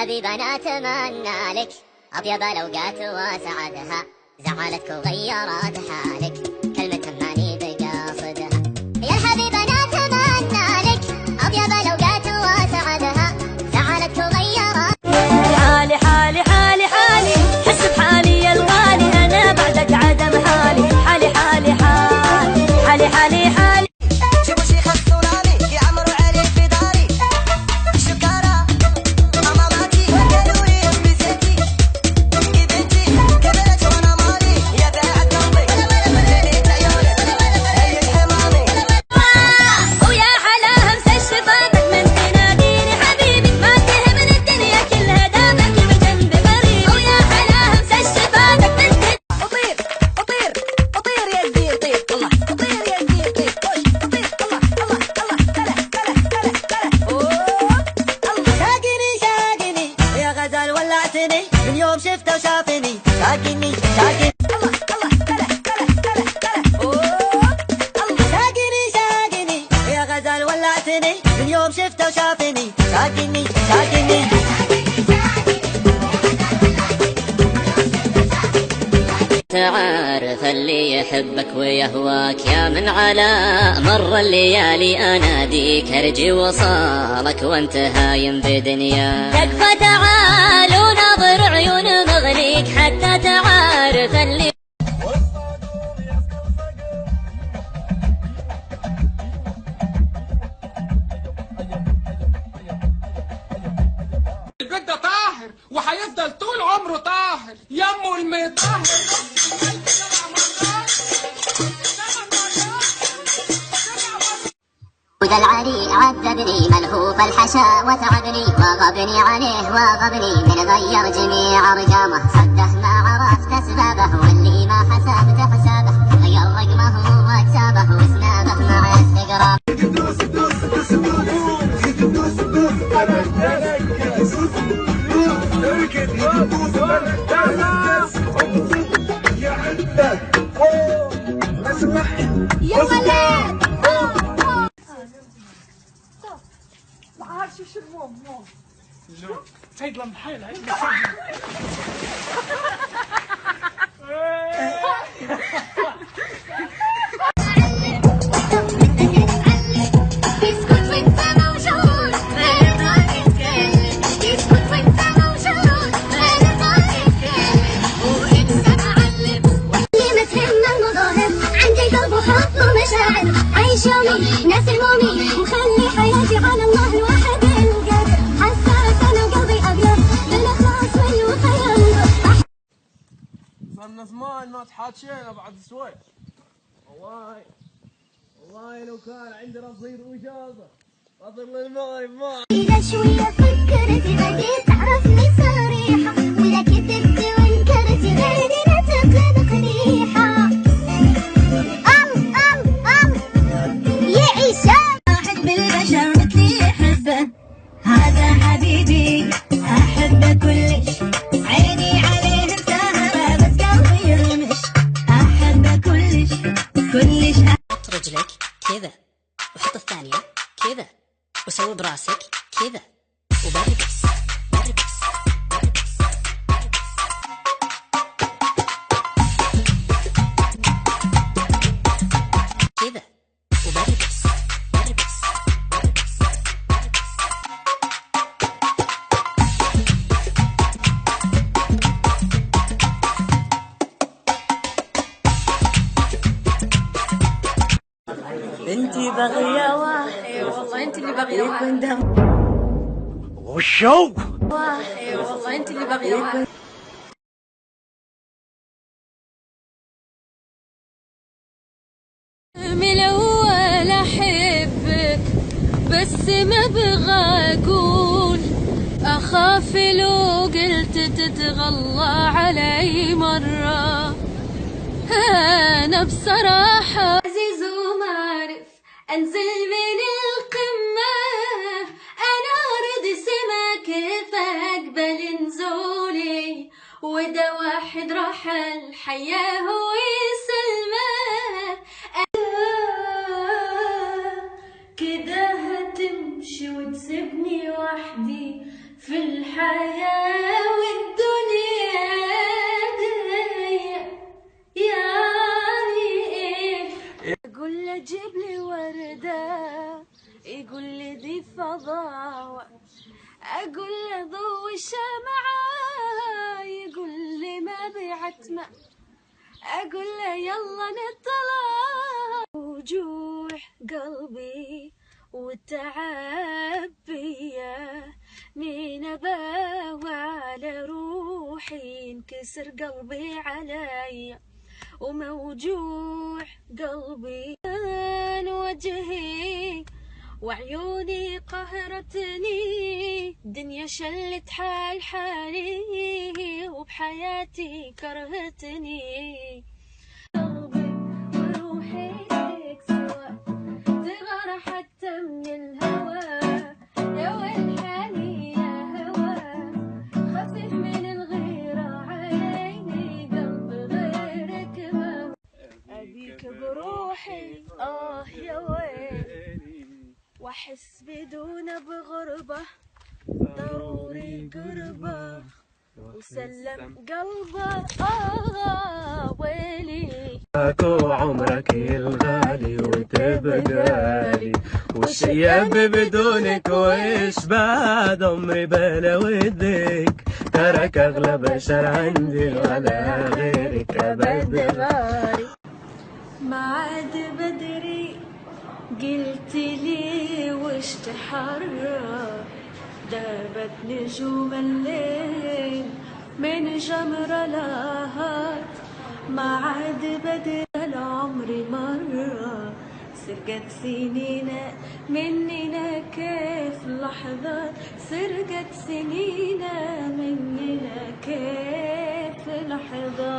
الحبيبة أتمنى لك أطيب الأوقات وسعدها، زعلتك وغيرت حالك كلمة ماني بقاصدها. يا الحبيبة أتمنى لك أطيب الأوقات وسعدها، زعلتك وغيرت حالي حالي حالي حالي، حس بحالي يا الغالي، أنا بعدك عدم حالي، حالي حالي حالي حالي حالي حالي. جيبوا شيخ السولاني يعمروا عليك في داري، شكارة أماماتي قالوا لي بزيتي يا بنتي كبرت وأنا مالي، يا باعت قلبي مليت عيونك هي الحمامي. ويا حلاها مسشفاتك من تناديني حبيبي، ما تهمن الدنيا كلها دامك بجنب قريب. ويا حلاها مسشفاتك من أطير أطير أطير يا الدير طير، الله أطير يا الدير طير، أطير الله الله الله هلا هلا هلا هلا. شاقني شاقني يا غزال ولعتني من يوم شفته وشافني، شاقني شاقني الله الله هلا هلا هلا هلا. شاقني شاقني يا غزال ولعتني من يوم شفته وشافني، شاقني شاقني. تعارف اللي يحبك ويهواك، يا من على مر الليالي اناديك، ارجي وصالك وانت هايم بدنياك. تكفى تعال وناظر عيون مغليك حتى تعارف اللي البيت ده طاهر وهيفضل طول عمره طاهر، يمه المطهر. وذا العلي عذبني ملهوف الحشا وتعبني، وغبني عليه وغبني من غير جميع ارقامه، صده ما عرفت اسبابه واللي ما حسبت حسابه، غير رقمه واكسابه واسنابه مع استقرام. يا ولد ما عارفش شو المهم. هيد لما حيل هيد عيش يومي ناس المومي وخلي حياتي على الله الواحد القادر، حساس انا وقلبي ابيض بالاخلاص والوفاء. صرنا زمان ما تحاتشينا بعد شوي، والله لو كان عندي رصيد وجازة أصل للمغرب ما إذا شوية فكرت بديت تعرفني صريحة، ولا كذبت وانكرت غيري لا تقلب قبيحة. واحد بالبشر مثلي أحبه، هذا حبيبي أحبه كلش، عيني عليه مسهرة بس قلبي يرمش، أحبه كلش كلش. حط رجلك كذا وحط الثانية كذا وسوي براسك كذا وبرقص برقص برقص كذا وبرقص برقص برقص. انتي بغية واحد والله انتي اللي بغية واحد وشو؟ واحد والله انتي اللي بغية واحد. من الأول أحبك بس ما بغى أقول، أخاف لو قلت تتغلى علي مرة. أنا بصراحة عزيز وما أعرف أنزل من القمة، أنا أرض سما كيف أقبل نزولي، وده واحد راح الحياة ويسلمه. كده هتمشي وتسيبني وحدي في الحياة والدنيا دي يعني ايه. اقول له جيب لي وردة، يقول لي دي فضاوة. اقول له ضوي شمعة، يقول لي ما بعتمة. اقول له يلا نطلع. وجوع قلبي والتعب بيا، مين ابا وعلى روحي ينكسر قلبي عليا. وموجوع قلبي كان وجهي وعيوني قهرتني، دنيا شلت حال حالي وبحياتي كرهتني. قلبي وروحي فيك سوا، تغار حتى من الهوى. يا ويل حالي يا هوى، خفف من الغيرة عليني، قلبي غيرك ما أبيك بروحي. يا ويل، واحس بدون بغربة، ضروري قربة وسلم قلبه. ويلي اكو عمرك الغالي وتبقالي، والشياب بدونك وإيش بعد عمري بلا ودك. ترك اغلى بشر عندي ولا غيرك ابد غالي. ما عاد بدري قلت لي وش تحرك، دابت نجوم الليل من جمر لهات. ما عاد بدري العمر مرة، سرقت سنينا مننا كيف لحظات. سرقت سنينا مننا كيف لحظات.